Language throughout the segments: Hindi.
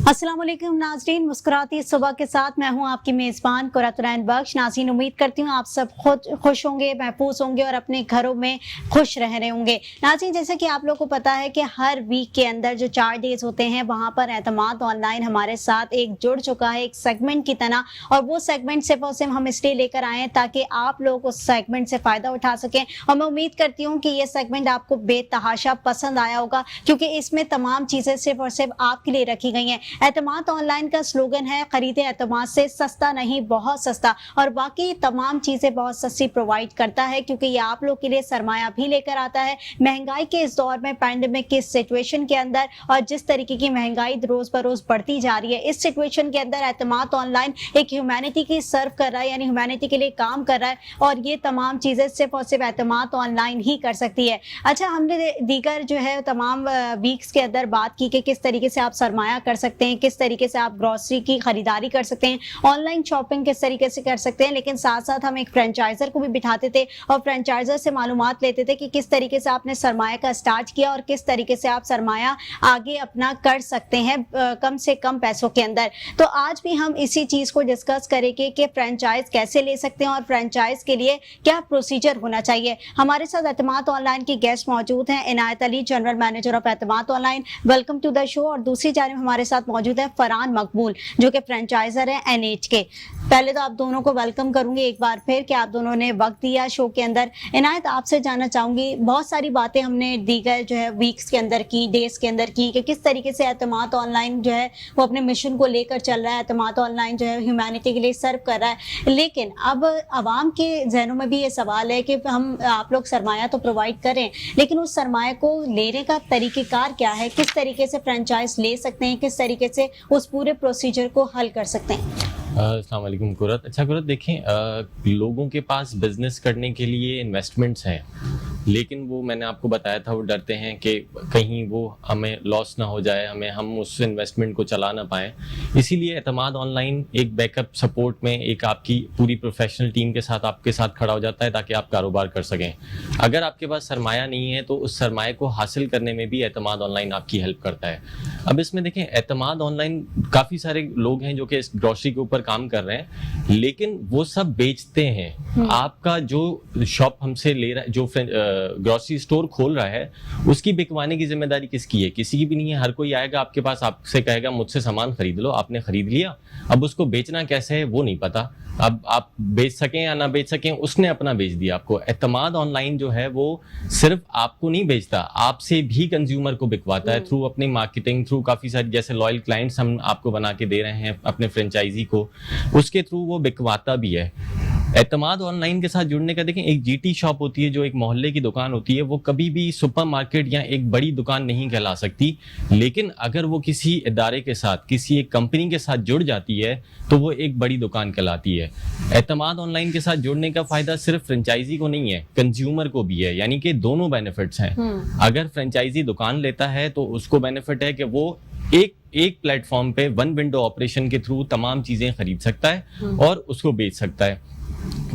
अस्सलाम वालेकुम नाज़रीन, मुस्कुराती सुबह के साथ मैं हूं आपकी मेज़बान कुरतुरैन बख्श। नाज़रीन, उम्मीद करती हूं आप सब खुश होंगे, महफूज होंगे और अपने घरों में खुश रह रहे होंगे। नाज़रीन, जैसे कि आप लोग को पता है कि हर वीक के अंदर जो 4 डेज होते हैं वहां पर एतमाद ऑनलाइन हमारे साथ एक जुड़ चुका है, एक सेगमेंट की तरह। और वो सेगमेंट सिर्फ और सिर्फ हम इसलिए लेकर आए हैं ताकि आप लोग उस सेगमेंट से फ़ायदा उठा सकें। और मैं उम्मीद करती हूँ कि ये सेगमेंट आपको बेतहाशा पसंद आया होगा, क्योंकि इसमें तमाम चीज़ें सिर्फ और सिर्फ आपके लिए रखी गई हैं। एतमाद ऑनलाइन का स्लोगन है, खरीदे एतमाद से, सस्ता नहीं बहुत सस्ता। और बाकी तमाम चीजें बहुत सस्ती प्रोवाइड करता है, क्योंकि ये आप लोग के लिए सरमाया भी लेकर आता है। महंगाई के इस दौर में, पैंडेमिक की सिचुएशन के अंदर, और जिस तरीके की महंगाई रोज बरोज बढ़ती जा रही है, इस सिचुएशन के अंदर एतमाद ऑनलाइन एक ह्यूमैनिटी की सर्व कर रहा है, यानी ह्यूमैनिटी के लिए काम कर रहा है। और ये तमाम चीजें सिर्फ और सिर्फ एतमाद ऑनलाइन ही कर सकती है। अच्छा, हमने दीगर जो है तमाम वीक्स के अंदर बात की कि किस तरीके से आप सरमाया कर सकते हैं, किस तरीके से आप ग्रोसरी की खरीदारी कर सकते हैं, ऑनलाइन शॉपिंग किस तरीके से कर सकते हैं। लेकिन साथ साथ हम एक फ्रेंचाइजर को भी बिठाते थे और फ्रेंचाइजर से मालूमात लेते थे कि किस तरीके से आपने सरमाया का स्टार्ट किया और किस तरीके से आप सरमाया आगे अपना कर सकते हैं कम से कम पैसों के अंदर। तो आज भी हम इसी चीज को डिस्कस करेंगे कि फ्रेंचाइज कैसे ले सकते हैं और फ्रेंचाइज के लिए क्या प्रोसीजर होना चाहिए। हमारे साथ एतमाद ऑनलाइन की गेस्ट मौजूद हैं, Inayat Ali, general manager of Etimad online, welcome to the show. और दूसरी जानिब हमारे साथ मौजूद है फरहान मकबूल, जो कि फ्रेंचाइजर है NH के। पहले तो आप दोनों को वेलकम करूंगी एक बार फिर कि आप दोनों ने वक्त दिया शो के अंदर। इनायत, आपसे जानना चाहूंगी, बहुत सारी बातें हमने दीगर जो है वीक्स के अंदर की, डेज के अंदर की, कि किस तरीके से एतमाद ऑनलाइन जो है वो अपने मिशन को लेकर चल रहा है। एतमाद ऑनलाइन जो है ह्यूमैनिटी के लिए सर्व कर रहा है। लेकिन अब आवाम के जहनों में भी ये सवाल है कि आप लोग सरमाया तो प्रोवाइड करें, लेकिन उस सरमाया को लेने का तरीक़ेकार क्या है, किस तरीके से फ्रेंचाइज ले सकते हैं, किस तरीके से उस पूरे प्रोसीजर को हल कर सकते हैं। अस्सलाम वालेकुम कुरत। अच्छा कुरत, देखें, लोगों के पास बिजनेस करने के लिए इन्वेस्टमेंट्स हैं, लेकिन वो मैंने आपको बताया था, वो डरते हैं कि कहीं वो हमें लॉस ना हो जाए, हम उस इन्वेस्टमेंट को चला ना पाएँ। इसीलिए एतमाद ऑनलाइन एक बैकअप सपोर्ट में एक आपकी पूरी प्रोफेशनल टीम के साथ आपके साथ खड़ा हो जाता है ताकि आप कारोबार कर सकें। अगर आपके पास सरमाया नहीं है तो उस सरमाए को हासिल करने में भी एतमाद ऑनलाइन आपकी हेल्प करता है। अब इसमें देखें, एतमाद ऑनलाइन काफ़ी सारे लोग हैं जो कि इस ग्रोसरी के ऊपर काम कर रहे हैं, लेकिन वो सब बेचते हैं। आपका जो शॉप हमसे ले रहा है, जो ग्रोसरी स्टोर खोल रहा है, उसकी बिकवाने की जिम्मेदारी किसकी है? किसी की भी नहीं है। हर कोई आएगा आपके पास, आपसे कहेगा मुझसे सामान खरीद लो, आपने खरीद लिया। अब उसको बेचना कैसे है वो नहीं पता। अब आप बेच सकें या ना बेच सकें, उसने अपना बेच दिया आपको। एतमाद ऑनलाइन जो है वो सिर्फ आपको नहीं बेचता, आपसे भी कंज्यूमर को बिकवाता है थ्रू अपनी मार्केटिंग, थ्रू काफ़ी सारी, जैसे लॉयल क्लाइंट्स हम आपको बना के दे रहे हैं अपने फ्रेंचाइजी को, उसके थ्रू वो बिकवाता भी है। एतमाद ऑनलाइन के साथ जुड़ने का, देखें, एक GT शॉप होती है जो एक मोहल्ले की दुकान होती है, वो कभी भी सुपरमार्केट या एक बड़ी दुकान नहीं कहला सकती। लेकिन अगर वो किसी इदारे के साथ, किसी एक कंपनी के साथ जुड़ जाती है तो वो एक बड़ी दुकान कहलाती है। एतमाद ऑनलाइन के साथ जुड़ने का फायदा सिर्फ फ्रेंचाइजी को नहीं है, कंज्यूमर को भी है, यानी कि दोनों बेनिफिट्स हैं। अगर फ्रेंचाइजी दुकान लेता है तो उसको बेनिफिट है कि वो एक प्लेटफॉर्म पे वन विंडो ऑपरेशन के थ्रू तमाम चीजें खरीद सकता है और उसको बेच सकता है।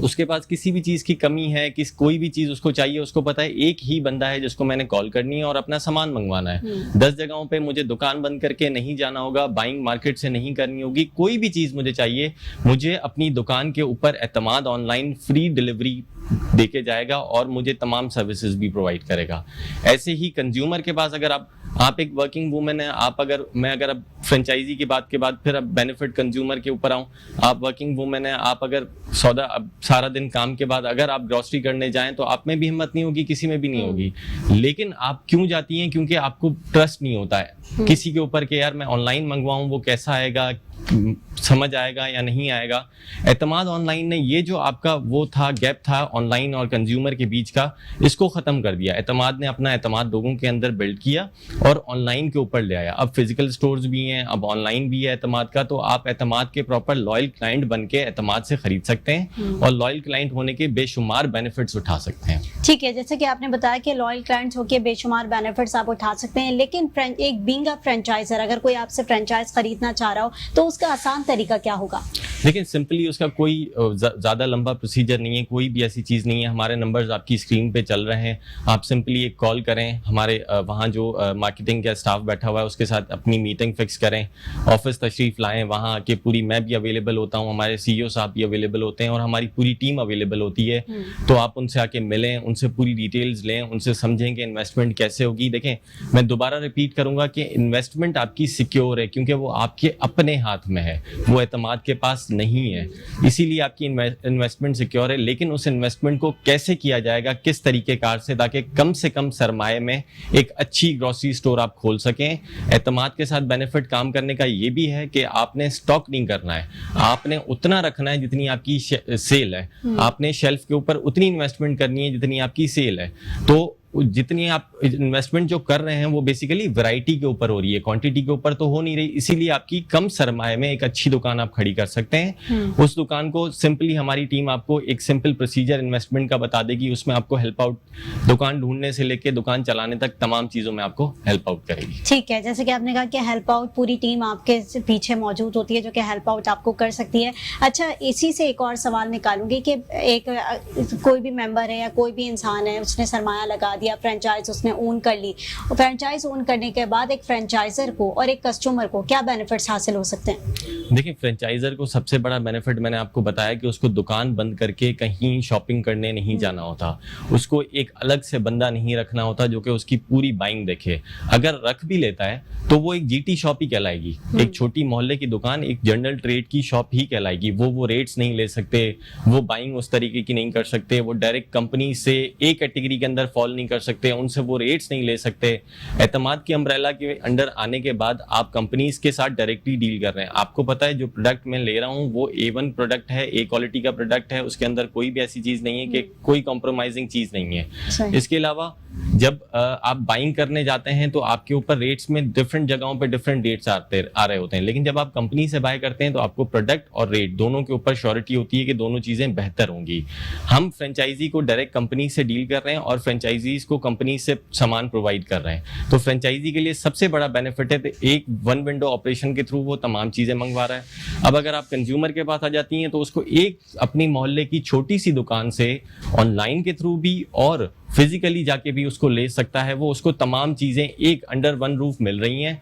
उसके पास किसी भी चीज़ की कमी है, कोई भी चीज़ उसको चाहिए, उसको पता है एक ही बंदा है जिसको मैंने कॉल करनी है और अपना सामान मंगवाना है। 10 जगहों पे मुझे दुकान बंद करके नहीं जाना होगा, बाइंग मार्केट से नहीं करनी होगी। कोई भी चीज़ मुझे चाहिए, मुझे अपनी दुकान के ऊपर एतमाद ऑनलाइन फ्री डिलीवरी देके जाएगा और मुझे तमाम सर्विसेज भी प्रोवाइड करेगा। ऐसे ही कंज्यूमर के पास, अगर आप एक वर्किंग वूमेन है, अगर अब फ्रेंचाइजी की बात के बाद फिर अब बेनिफिट कंज्यूमर के ऊपर आऊँ, आप वर्किंग वूमेन है, आप अगर सौदा, अब सारा दिन काम के बाद अगर आप ग्रोसरी करने जाएं तो आप में भी हिम्मत नहीं होगी, किसी में भी नहीं होगी। लेकिन आप क्यों जाती हैं? क्योंकि आपको ट्रस्ट नहीं होता है किसी के ऊपर कि यार मैं ऑनलाइन मंगवाऊं, वो कैसा आएगा, समझ आएगा या नहीं आएगा। एतमाद ऑनलाइन ने ये जो आपका वो था, गैप था ऑनलाइन और कंज्यूमर के बीच का, इसको ख़त्म कर दिया। एतमाद ने अपना एतमाद लोगों के अंदर बिल्ड किया और ऑनलाइन के ऊपर ले आया। अब फिजिकल स्टोर्स भी हैं, अब ऑनलाइन भी है एतमाद का, तो आप एतमाद के प्रॉपर लॉयल क्लाइंट बन के एतमाद से खरीद सकते हैं और लॉयल क्लाइंट होने के बेशुमार बेनिफिट्स उठा सकते हैं। ठीक है, जैसे कि आपने बताया कि लॉयल क्लाइंट्स होकर बेशुमार बेनिफिट्स आप उठा सकते हैं, लेकिन एक बीइंग अ फ्रेंचाइजर, अगर कोई आपसे फ्रेंचाइज खरीदना चाह रहा हो तो तो उसका आसान तरीका क्या होगा? लेकिन सिंपली उसका कोई ज़्यादा लंबा प्रोसीजर नहीं है, कोई भी ऐसी चीज़ नहीं है। हमारे नंबर्स आपकी स्क्रीन पे चल रहे हैं, आप सिंपली एक कॉल करें, हमारे वहाँ जो मार्केटिंग का स्टाफ बैठा हुआ है उसके साथ अपनी मीटिंग फिक्स करें, ऑफिस तशरीफ लाएं, वहाँ आके पूरी मैं भी अवेलेबल होता हूँ, हमारे CEO साहब भी अवेलेबल होते हैं और हमारी पूरी टीम अवेलेबल होती है। तो आप उनसे आके मिलें, उनसे पूरी डिटेल्स लें, उनसे समझें कि इन्वेस्टमेंट कैसे होगी। देखें, मैं दोबारा रिपीट करूंगा कि इन्वेस्टमेंट आपकी सिक्योर है क्योंकि वो आपके अपने हाथ में है, वो एतमाद के पास नहीं है, इसीलिए आपकी इन्वेस्टमेंट सिक्योर है। लेकिन उस इन्वेस्टमेंट को कैसे किया जाएगा, किस तरीके कार से, ताकि कम से कम सरमाए में एक अच्छी ग्रोसरी स्टोर आप खोल सकें। एतमाद के साथ बेनिफिट काम करने का ये भी है कि आपने स्टॉक नहीं करना है, आपने उतना रखना है जितनी आपकी सेल है, आपने शेल्फ के ऊपर उतनी इन्वेस्टमेंट करनी है जितनी आपकी सेल है। तो जितनी आप इन्वेस्टमेंट जो कर रहे हैं वो बेसिकली वैरायटी के ऊपर हो रही है, क्वांटिटी के ऊपर तो हो नहीं रही, इसीलिए आपकी कम सरमाए में एक अच्छी दुकान आप खड़ी कर सकते हैं। उस दुकान को सिंपली हमारी टीम आपको एक सिंपल प्रोसीजर इन्वेस्टमेंट का बता देगी, उसमें आपको हेल्प आउट, दुकान ढूंढने से लेके दुकान चलाने तक तमाम चीजों में आपको हेल्प आउट करेगी। ठीक है, जैसे कि आपने कहा कि हेल्प आउट पूरी टीम आपके पीछे मौजूद होती है जो कि हेल्प आउट आपको कर सकती है। अच्छा, इसी से एक और सवाल निकालूंगी कि एक कोई भी मेंबर है या कोई भी इंसान है, उसने सरमाया लगा दिया, फ्रेंचाइज उसने ओन कर ली, और फ्रेंचाइज ओन करने के बाद एक फ्रेंचाइजर को और एक कस्टमर को क्या बेनिफिट्स हासिल हो सकते हैं? देखिए, फ्रेंचाइजर को सबसे बड़ा बेनिफिट मैंने आपको बताया कि उसको दुकान बंद करके कहीं शॉपिंग करने नहीं जाना होता, उसको एक अलग से बंदा नहीं रखना होता जो कि उसकी पूरी बाइंग देखे। अगर रख भी लेता है तो वो एक GT शॉप ही कहलाएगी, एक छोटी मोहल्ले की दुकान, एक जनरल ट्रेड की शॉप ही कहलाएगी। वो रेट्स नहीं ले सकते, वो बाइंग उस तरीके की नहीं कर सकते, वो डायरेक्ट कंपनी से एक कैटेगरी के अंदर फॉल नहीं कर सकते, उनसे वो रेट्स नहीं ले सकते। एतमाद की अम्ब्रेला के अंडर आने के बाद आप कंपनीज के साथ डायरेक्टली डील कर रहे हैं। आपको पता है जो प्रोडक्ट मैं ले रहा हूँ वो A1 प्रोडक्ट है, A क्वालिटी का प्रोडक्ट है, उसके अंदर कोई भी ऐसी चीज नहीं है कि कोई कॉम्प्रोमाइजिंग चीज नहीं है। इसके अलावा जब आप बाइंग करने जाते हैं तो आपके ऊपर रेट्स में डिफरेंट जगहों पे डिफरेंट रेट्स आ रहे होते हैं, लेकिन जब आप कंपनी से बाय करते हैं तो आपको प्रोडक्ट और रेट दोनों के ऊपर श्योरिटी होती है कि दोनों चीजें बेहतर होंगी। हम फ्रेंचाइजी को डायरेक्ट कंपनी से डील कर रहे हैं और फ्रेंचाइजीज को कंपनी से सामान प्रोवाइड कर रहे हैं। तो फ्रेंचाइजी के लिए सबसे बड़ा बेनिफिट है एक वन विंडो ऑपरेशन के थ्रू वो तमाम चीजें मंगवा रहा है। अब अगर आप कंज्यूमर के पास आ जाती हैं तो उसको एक अपनी मोहल्ले की छोटी सी दुकान से ऑनलाइन के थ्रू भी और फिजिकली जाके भी उसको ले सकता है। वो उसको तमाम चीजें एक अंडर वन रूफ मिल रही हैं,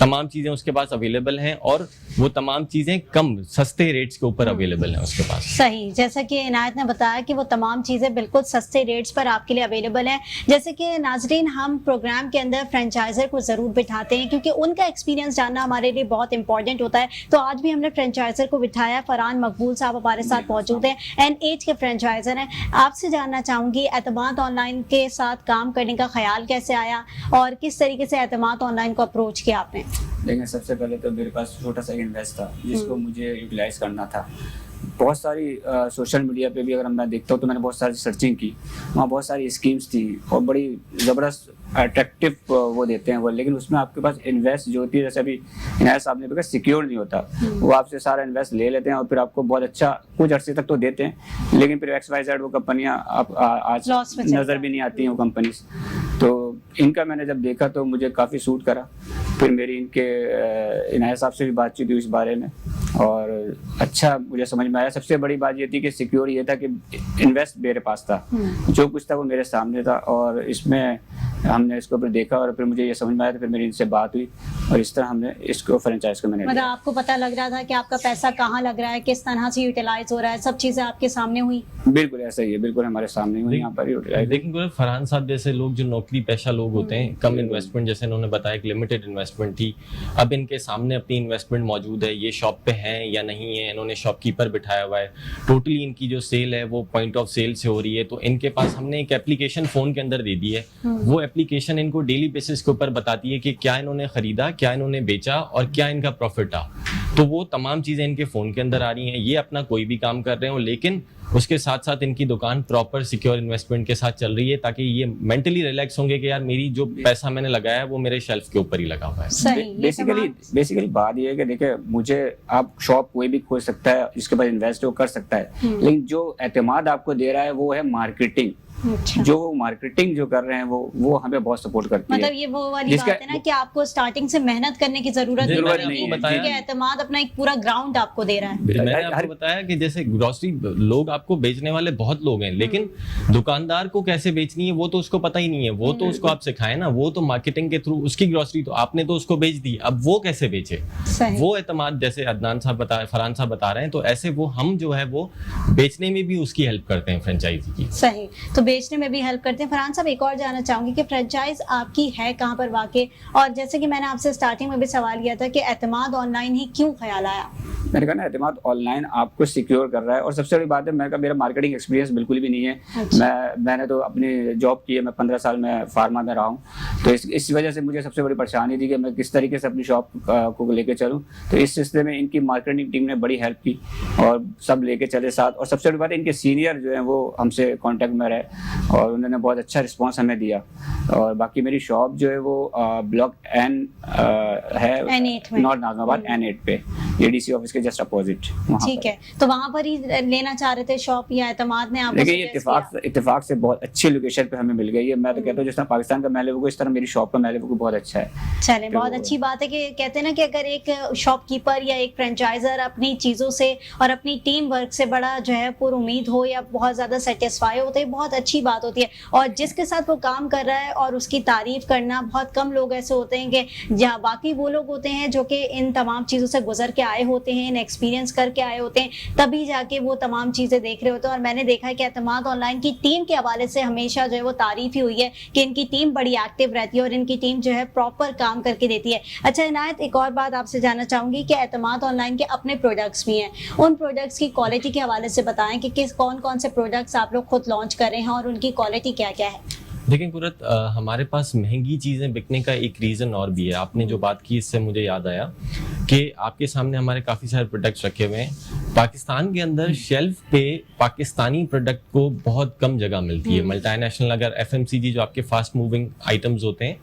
तमाम चीजें उसके पास अवेलेबल हैं और वो तमाम चीजें कम सस्ते रेट्स के ऊपर अवेलेबल हैं उसके पास। सही, जैसा कि इनायत ने बताया कि वो तमाम चीज़ें बिल्कुल सस्ते रेट्स पर आपके लिए अवेलेबल हैं। जैसे कि नाजरीन, हम प्रोग्राम के अंदर फ्रेंचाइजर को ज़रूर बिठाते हैं क्योंकि उनका एक्सपीरियंस जानना हमारे लिए बहुत इंपॉर्टेंट होता है। तो आज भी हमने फ्रेंचाइजर को बिठाया, फरहान मकबूल साहब हमारे साथ मौजूद हैं, NH के फ्रेंचाइजर हैं। आपसे जानना चाहूँगी, एतमाद ऑनलाइन के साथ काम करने का ख्याल कैसे आया और किस तरीके से एतमाद ऑनलाइन को अप्रोच किया आपने? देखिए, सबसे पहले तो मेरे पास छोटा सा इन्वेस्ट था जिसको मुझे यूटिलाइज करना था। बहुत सारी सोशल मीडिया पे भी अगर मैं देखता हूँ तो मैंने बहुत सारी सर्चिंग की, वहाँ बहुत सारी स्कीम्स थी और बड़ी ज़बरदस्त अट्रैक्टिव वो देते हैं वो, लेकिन उसमें आपके पास इन्वेस्ट जो होती है, जैसे अभी इनायत साहब ने कहा, सिक्योर नहीं होता। वो आपसे सारा इन्वेस्ट ले लेते हैं और फिर आपको बहुत अच्छा कुछ अर्से तक तो देते हैं, लेकिन फिर XYZ वो कंपनियाँ आप आज नज़र भी नहीं आती हैं वो कंपनीज। तो इनका मैंने जब देखा तो मुझे काफ़ी सूट करा। फिर मेरी इनके इनायत साहब से भी बातचीत हुई इस बारे में और अच्छा मुझे समझ में आया। सबसे बड़ी बात ये थी कि सिक्योर ये था कि इन्वेस्ट मेरे पास था, जो कुछ था वो मेरे सामने था और इसमें हमने इसको फिर देखा और फिर मुझे ये समझ में आया। तो फिर मेरी इनसे बात हुई और इस तरह हमने इसको फ्रेंचाइज को मैंने मतलब आपको पता लग रहा था कि आपका पैसा कहाँ लग रहा है, किस तरह से यूटिलाइज हो रहा है, सब चीज़ें आपके सामने हुई? बिल्कुल ऐसा ही है, बिल्कुल हमारे सामने हुई यहाँ पर यूटिलाइज। लेकिन फरहान साहब जैसे लोग जो नौकरी पेशा लोग होते हैं, कम इन्वेस्टमेंट, जैसे इन्होंने बताया एक लिमिटेड इन्वेस्टमेंट थी, अब इनके सामने अपनी इन्वेस्टमेंट मौजूद है, ये शॉप पे हैं या नहीं है, इन्होंने शॉपकीपर बिठाया हुआ है, टोटली इनकी जो सेल है वो पॉइंट ऑफ सेल से हो रही है। तो इनके पास हमने एक एप्लीकेशन फोन के अंदर दे दी है, वो एप्लीकेशन इनको डेली बेसिस के ऊपर बताती है कि क्या इन्होंने खरीदा, क्या इन्होंने बेचा और क्या इनका प्रॉफिट आ। तो वो तमाम चीजें इनके फोन के अंदर आ रही हैं। ये अपना कोई भी काम कर रहे हो, लेकिन उसके साथ साथ इनकी दुकान प्रॉपर सिक्योर इन्वेस्टमेंट के साथ चल रही है, ताकि ये मेंटली रिलैक्स होंगे कि यार मेरी जो पैसा मैंने लगाया है वो मेरे शेल्फ के ऊपर ही लगा हुआ है। बेसिकली बात ये है कि देखिए, मुझे आप शॉप कोई भी खोल सकता है, जिसके पास इन्वेस्ट हो कर सकता है, लेकिन जो एतमाद आपको दे रहा है वो है मार्केटिंग। अच्छा। जो मार्केटिंग जो कर रहे हैं वो हमें बहुत सपोर्ट करती है। मतलब ये वो वाली जिसका- बात है ना कि आपको स्टार्टिंग से मेहनत करने की जरूरत जरूरत नहीं नहीं है, है, क्योंकि जी। एतमाद अपना एक पूरा ग्राउंड आपको दे रहा है। मैंने हर- आपको बताया कि जैसे ग्रोसरी लोग आपको बेचने वाले बहुत लोग हैं, लेकिन दुकानदार को कैसे बेचनी है वो तो उसको पता ही नहीं है। वो तो उसको आप सिखाए ना, वो तो मार्केटिंग के थ्रू उसकी ग्रोसरी तो आपने तो उसको बेच दी, अब वो कैसे बेचे। सही। वो एतमाद जैसे अदनान साहब फरहान साहब बता रहे हैं, तो ऐसे वो हम जो है वो बेचने में भी उसकी हेल्प करते हैं फ्रेंचाइजी की। सही, तो बेचने में भी हेल्प करते हैं। फरहान साहब, एक और जानना चाहूंगी कि फ्रेंचाइज आपकी है कहाँ पर वाकई, और जैसे कि मैंने आपसे स्टार्टिंग में भी सवाल किया था कि एतमाद ऑनलाइन ही क्यों ख्याल आया? मैंने कहा ना, एतमाद ऑनलाइन आपको सिक्योर कर रहा है। और सबसे बड़ी बात है, मैंने कहा मेरा मार्केटिंग एक्सपीरियंस बिल्कुल भी नहीं है। अच्छा। मैंने तो अपनी जॉब की है, मैं 15 साल में फार्मा में रहा हूँ, तो इस वजह से मुझे सबसे बड़ी परेशानी थी कि मैं किस तरीके से अपनी शॉप को लेके चलूँ। तो इस सिलसिले में इनकी मार्केटिंग टीम ने बड़ी हेल्प की और सब लेके चले साथ। और सबसे बड़ी बात है, इनके सीनियर जो है वो हमसे कॉन्टेक्ट में रहे और उन्होंने बहुत अच्छा रिस्पॉन्स हमें दिया। और बाकी मेरी शॉप जो है वो ब्लॉक N है, N8 में। नॉर्थ नाजमाबाद N8 पे, ADC ऑफिस के जस्ट अपोजिट। ठीक है, तो वहां पर ही लेना चाह रहे थे शॉप, या एतमाद ने आपको देखिए, ये suggest किया? इत्तेफाक से बहुत अच्छी लोकेशन पे हमें मिल गई है। मैं तो कहता हूँ जिस तरह पाकिस्तान का महल है, इस तरह मेरी शॉप का महल है बहुत अच्छा है। चलें, तो बहुत अच्छी बात है कि कहते हैं ना कि अगर एक शॉपकीपर या एक फ्रेंचाइजर अपनी चीज़ों से और अपनी टीम वर्क से बड़ा जो है पूरी उम्मीद हो या बहुत ज़्यादा सेटिस्फाई होते हैं, बहुत अच्छी बात होती है। और जिसके साथ वो काम कर रहा है और उसकी तारीफ करना, बहुत कम लोग ऐसे होते हैं कि जहाँ बाकी वो लोग होते हैं जो कि इन तमाम चीज़ों से गुजर के आए होते हैं, इन एक्सपीरियंस करके आए होते हैं, तभी जाके वो तमाम चीज़ें देख रहे होते हैं। और मैंने देखा है कि एतमाद ऑनलाइन की टीम के हवाले से हमेशा जो है वो तारीफ ही हुई है कि इनकी टीम बड़ी एक्टिव रहती है और इनकी टीम जो है प्रॉपर काम करके देती है। अच्छा इनायत, एक और बात आपसे जानना चाहूंगी कि एतमाद ऑनलाइन के अपने प्रोडक्ट्स भी हैं, उन प्रोडक्ट्स की क्वालिटी के हवाले से बताएं कि किस कौन कौन से प्रोडक्ट्स आप लोग खुद लॉन्च कर रहे हैं और उनकी क्वालिटी क्या क्या है? देखिए कुरत, हमारे पास महंगी चीज़ें बिकने का एक रीज़न और भी है। आपने जो बात की इससे मुझे याद आया कि आपके सामने हमारे काफ़ी सारे प्रोडक्ट्स रखे हुए हैं। पाकिस्तान के अंदर शेल्फ पे पाकिस्तानी प्रोडक्ट को बहुत कम जगह मिलती है। मल्टीनेशनल, अगर FMCG जो आपके फास्ट मूविंग आइटम्स होते हैं,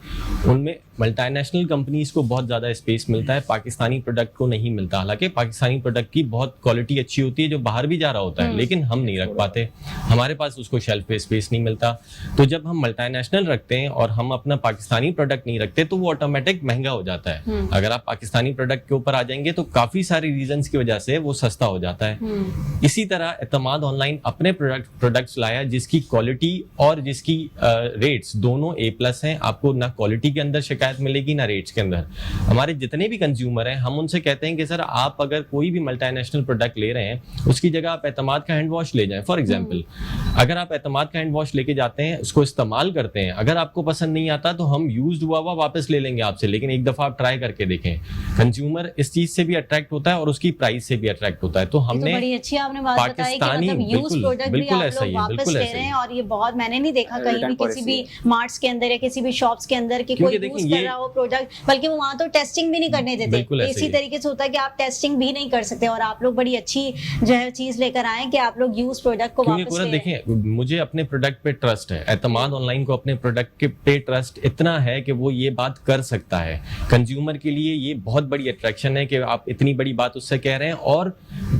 उनमें मल्टीनेशनल कंपनीज को बहुत ज़्यादा स्पेस मिलता है, पाकिस्तानी प्रोडक्ट को नहीं मिलता। हालांकि पाकिस्तानी प्रोडक्ट की बहुत क्वालिटी अच्छी होती है जो बाहर भी जा रहा होता है, लेकिन हम नहीं रख पाते, हमारे पास उसको शेल्फ पे स्पेस नहीं मिलता। तो जब हम मल्टीनेशनल रखते हैं और हम अपना पाकिस्तानी प्रोडक्ट नहीं रखते तो वो ऑटोमेटिक महंगा हो जाता है। अगर आप पाकिस्तानी प्रोडक्ट के ऊपर आ जाएंगे तो काफ़ी सारी रीजंस की वजह से वो सस्ता हो जाता है। इसी तरह एतमाद ऑनलाइन अपने प्रोडक्ट्स लाया जिसकी क्वालिटी और जिसकी रेट्स दोनों A+ हैं। आपको ना क्वालिटी के अंदर शिकायत मिलेगी ना रेट्स के अंदर। हमारे जितने भी कंज्यूमर हैं, हम उनसे कहते हैं कि सर आप अगर कोई भी मल्टीनेशनल प्रोडक्ट ले रहे हैं, उसकी जगह आप एतमाद का हैंड वॉश ले जाएं। फॉर एग्जांपल, अगर आप एतमाद का हैंड वॉश लेके जाते हैं, उसको इस्तेमाल करते हैं, अगर आपको पसंद नहीं आता तो हम यूज्ड हुआ वापस ले लेंगे आपसे, लेकिन एक दफा आप ट्राई करके देखें। कंज्यूमर इस चीज से भी अट्रैक्ट होता है और उसकी प्राइस से भी अट्रैक्ट होता है। तो ये तो हमने बड़ी अच्छी आपने बात बताई कि मतलब यूज प्रोडक्ट भी बिल्कुल आप ऐसा लोग ही है, वापस बिल्कुल ले ऐसा रहे ही हैं। है। और ये बहुत, मैंने नहीं देखा कहीं भी Return किसी policy भी मार्ट्स के अंदर या किसी भी शॉप्स के अंदर कि कोई क्योंकि यूज देखिए कर रहा हो प्रोडक्ट, बल्कि वो वहां तो टेस्टिंग भी नहीं करने देते। बिल्कुल ऐसा इसी ही है। तरीके से होता है कि आप टेस्टिंग भी नहीं कर सकते, और आप लोग बड़ी अच्छी जो है चीज लेकर आए कि आप लोग यूज प्रोडक्ट को क्योंकि वापस पूरा ले रहे हैं। देखिए, मुझे अपने प्रोडक्ट पे ट्रस्ट है, एतमाद ऑनलाइन को अपने प्रोडक्ट के पे ट्रस्ट इतना है कि वो ये बात कर सकता है। कंज्यूमर के लिए ये बहुत बड़ी अट्रैक्शन है कि आप इतनी बड़ी बात उससे कह रहे हैं, और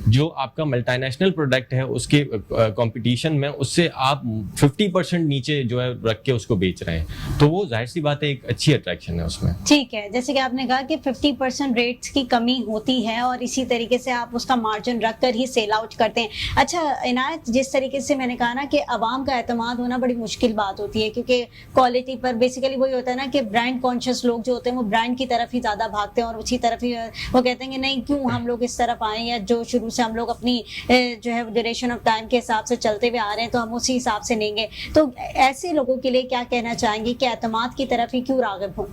जो आपका मल्टीनेशनल प्रोडक्ट है उसके कंपटीशन में उससे आप 50% नीचे जो है रख के उसको बेच रहे हैं, तो वो जाहिर सी बात है एक अच्छी अट्रैक्शन है उसमें। ठीक है, जैसे कि आपने कहा कि 50% रेट्स की कमी होती है और इसी तरीके से आप उसका मार्जिन रख कर ही सेल आउट करते हैं। अच्छा इनायत, जिस तरीके से मैंने कहा ना कि अवाम का एतमाद होना बड़ी मुश्किल बात होती है, क्योंकि क्वालिटी पर बेसिकली वही होता है ना कि ब्रांड कॉन्शियस लोग जो होते हैं वो ब्रांड की तरफ ही ज़्यादा भागते हैं और उसी तरफ ही वो कहते हैं कि नहीं क्यों हम लोग इस तरफ आए, या जो शुरू से हम लोग अपनी जो है ड्यूरेशन ऑफ टाइम के हिसाब से चलते हुए आ रहे हैं तो हम उसी हिसाब से लेंगे। तो ऐसे लोगों के लिए क्या कहना चाहेंगे कि एतमाद की तरफ ही क्यों राग़िब हों?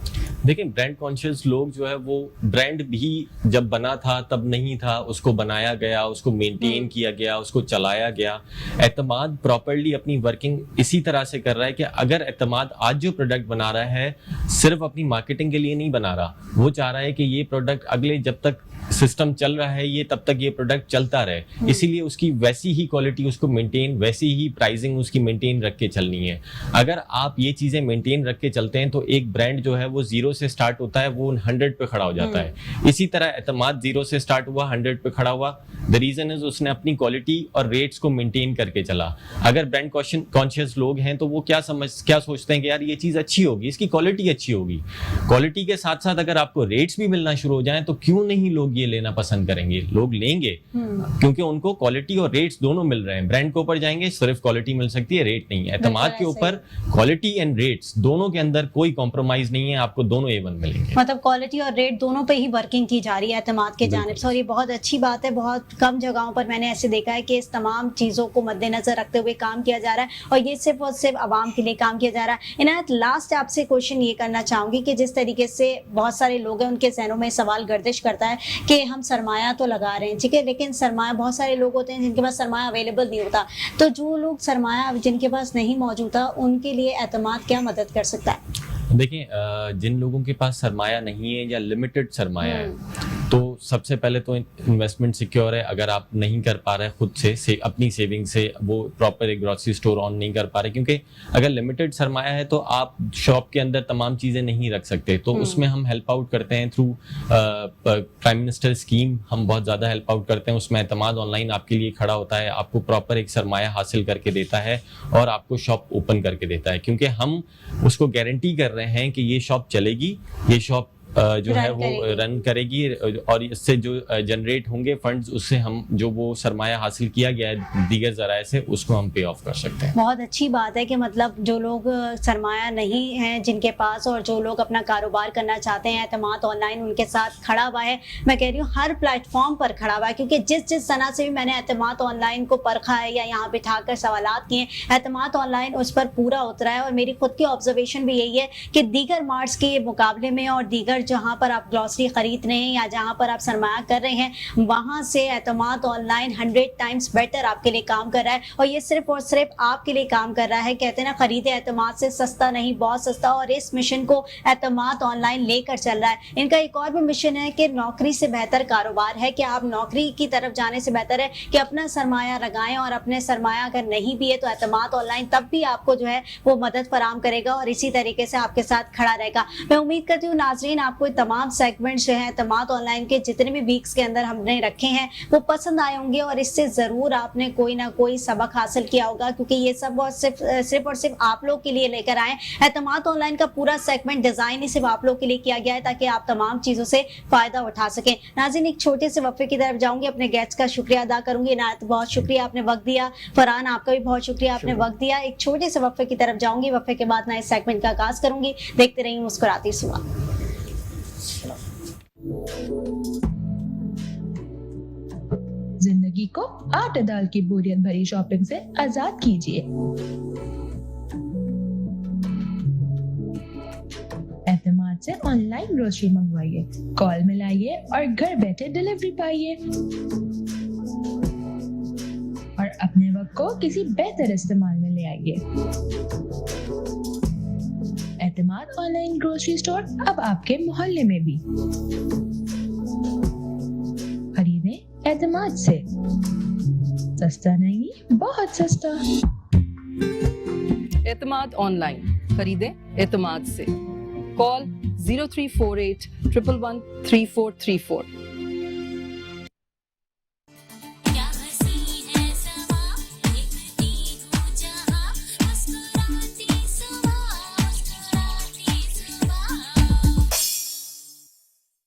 देखिए, ब्रांड कॉन्शियस लोग जो है वो ब्रांड भी जब बना था तब नहीं था, उसको बनाया गया, उसको मेंटेन किया गया, उसको चलाया गया। एतमाद प्रॉपर्ली अपनी वर्किंग इसी तरह से कर रहा है कि अगर एतमाद आज जो प्रोडक्ट बना रहा है सिर्फ अपनी मार्केटिंग के लिए नहीं बना रहा, वो चाह रहा है कि ये प्रोडक्ट अगले जब तक सिस्टम चल रहा है ये तब तक ये प्रोडक्ट चलता रहे, इसीलिए उसकी वैसी ही क्वालिटी उसको मेंटेन, वैसी ही प्राइसिंग उसकी मेंटेन रख के चलनी है। अगर आप ये चीजें मेंटेन रख के चलते हैं तो एक ब्रांड जो है वो 0 से स्टार्ट होता है, वो 100 पे खड़ा हो जाता है। इसी तरह एतमाद 0 से स्टार्ट हुआ, 100 पे खड़ा हुआ। द रीजन इज उसने अपनी क्वालिटी और रेट्स को मेंटेन करके चला। अगर ब्रांड कॉन्शियस लोग हैं तो वो क्या सोचते हैं कि यार ये चीज अच्छी होगी, इसकी क्वालिटी अच्छी होगी। क्वालिटी के साथ साथ अगर आपको रेट्स भी मिलना शुरू हो जाएं तो क्यों नहीं लोग ये लेना पसंद करेंगे? लोग लेंगे क्योंकि उनको क्वालिटी और रेट्स दोनों मिल रहे हैं। ब्रांड के ऊपर जाएंगे सिर्फ क्वालिटी मिल सकती है, रेट नहीं है। एतमाद के ऊपर क्वालिटी एंड रेट्स दोनों के अंदर कोई कॉम्प्रोमाइज नहीं है, आपको दोनों A1 मिलेंगे। मतलब क्वालिटी और रेट दोनों पे ही वर्किंग की जा रही है एतमाद के जानिब से, और ये बहुत अच्छी बात है। बहुत कम जगहों पर मैंने ऐसे देखा है कि इस तमाम चीजों को मद्देनजर रखते हुए काम किया जा रहा है, और ये सिर्फ और सिर्फ आवाम के लिए काम किया जा रहा है। इनायत, लास्ट आपसे क्वेश्चन ये करना चाहूंगी कि जिस तरीके से बहुत सारे लोग हैं उनके जहनों में सवाल गर्दिश करता है कि हम सरमाया तो लगा रहे हैं, ठीक है, लेकिन सरमाया, बहुत सारे लोग होते हैं जिनके पास सरमाया अवेलेबल नहीं होता, तो जो लोग सरमाया जिनके पास नहीं मौजूद था उनके लिए एतमाद क्या मदद कर सकता है? देखिए, जिन लोगों के पास सरमाया नहीं है या लिमिटेड सरमाया है, तो सबसे पहले तो इन्वेस्टमेंट सिक्योर है। अगर आप नहीं कर पा रहे खुद से अपनी सेविंग से वो प्रॉपर एक ग्रोसरी स्टोर ऑन नहीं कर पा रहे, क्योंकि अगर लिमिटेड सरमाया है तो आप शॉप के अंदर तमाम चीजें नहीं रख सकते, तो उसमें हम हेल्प आउट करते हैं थ्रू प्राइम मिनिस्टर स्कीम। हम बहुत ज्यादा हेल्प आउट करते हैं उसमें। एतमाद ऑनलाइन आपके लिए खड़ा होता है, आपको प्रॉपर एक सरमाया हासिल करके देता है और आपको शॉप ओपन करके देता है, क्योंकि हम उसको गारंटी कर रहे हैं कि ये शॉप चलेगी, ये शॉप जो है वो रन करेगी, और इससे जो जनरेट होंगे फंड्स, उससे हम जो वो सरमाया हासिल किया गया है दीगर जराए से, उसको हम पे ऑफ कर सकते हैं। बहुत अच्छी बात है कि मतलब जो लोग सरमाया नहीं है जिनके पास, और जो लोग अपना कारोबार करना चाहते हैं, एतमाद ऑनलाइन उनके साथ खड़ा हुआ है। मैं कह रही हूँ हर प्लेटफॉर्म पर खड़ा हुआ है, क्योंकि जिस सना से भी मैंने एतमाद ऑनलाइन को परखा है या यहाँ बिठाकर सवालात किए, एतमाद ऑनलाइन उस पर पूरा उतरा है। और मेरी खुद की ऑब्जर्वेशन भी यही है कि दीगर मार्ट्स के मुकाबले में और दीगर जहां पर आप ग्लॉसरी खरीद रहे हैं या जहां पर आप सरमाया कर रहे हैं, वहां से एतमाद ऑनलाइन 100 टाइम्स बेटर आपके लिए काम कर रहा है। और ये सिर्फ और सिर्फ आपके लिए काम कर रहा है। कहते हैं ना, खरीदे एतमाद से सस्ता नहीं, बहुत सस्ता। और इस मिशन को एतमाद ऑनलाइन लेकर चल रहा है। इनका एक और भी मिशन है कि नौकरी से बेहतर कारोबार है, कि आप नौकरी की तरफ जाने से बेहतर है कि अपना सरमाया लगाएं, और अपने सरमाया अगर नहीं भी है तो एतमाद ऑनलाइन तब भी आपको जो है वो मदद फराहम करेगा और इसी तरीके से आपके साथ खड़ा रहेगा। मैं उम्मीद करती हूँ नाजरीन आपको तमाम सेगमेंट्स जो है एतमाद ऑनलाइन के जितने भी वीक्स के अंदर हमने रखे हैं वो पसंद आए होंगे, और इससे जरूर आपने कोई ना कोई सबक हासिल किया होगा, क्योंकि ये सब सिर्फ और सिर्फ आप लोग के लिए लेकर आए। एतमाद ऑनलाइन का पूरा सेगमेंट डिजाइन ही सिर्फ आप लोग के लिए किया गया है ताकि आप तमाम चीजों से फायदा उठा सकें। नाज़रीन, एक छोटे से वक्फे की तरफ जाऊंगी, अपने गेस्ट का शुक्रिया अदा करूंगी। इनायत, बहुत शुक्रिया, आपने वक्त दिया। फरहान, आपका भी बहुत शुक्रिया, आपने वक्त दिया। एक छोटे से वक्फे की तरफ जाऊंगी, वक्फे के बाद नए सेगमेंट का आगाज करूंगी। देखते रहिए मुस्कुराती सुबह। जिंदगी को आठ अदाल की बोरियत भरी शॉपिंग से आजाद कीजिए। एतमाद से ऑनलाइन ग्रोसरी मंगवाइए, कॉल मिलाइए और घर बैठे डिलीवरी पाइए, और अपने वक्त को किसी बेहतर इस्तेमाल में ले आइए। एतमाद ऑनलाइन ग्रोसरी स्टोर अब आपके मोहल्ले में भी। खरीदें एतमाद से, सस्ता नहीं, बहुत सस्ता। एतमाद ऑनलाइन, खरीदें एतमाद से। कॉल 0348 111 3434।